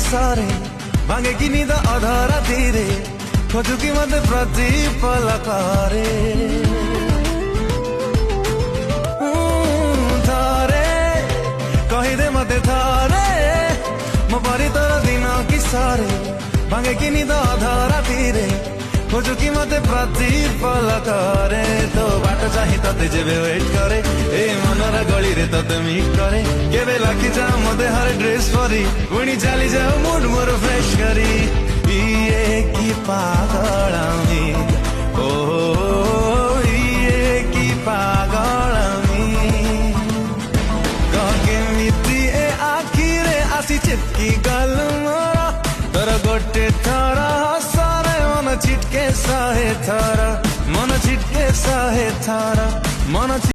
କିସରେ ଭାଙ୍ଗେ କି ନିଦ ଅଧରାତିରେ ଖୋଜୁ କି ମତେ ପ୍ରତି ପଲକରେ ଥରେ କହିଦେ ମତେ ଥରେ ମୋ ପରି ତୋର ଦିନ କିସରେ ଭାଙ୍ଗେ କି ନିଦ ଅଧରାତିରେ खोजू कि मते प्रतिफल करे तो बाट चाहे तते जेबे वेट करे ए मनर गली रे तते मीट करे केबे लाखी जा मते हर ड्रेस परी पुणी चली जाओ मूड मोर फ्रेश करी ये की पागल मी ओ ये की पागल मी कहे मिती ए आखिरे आसी चिपकी गल मोरा तोर गोटे थरा छिटके सहे थारा मन छिटके सहे थारा मन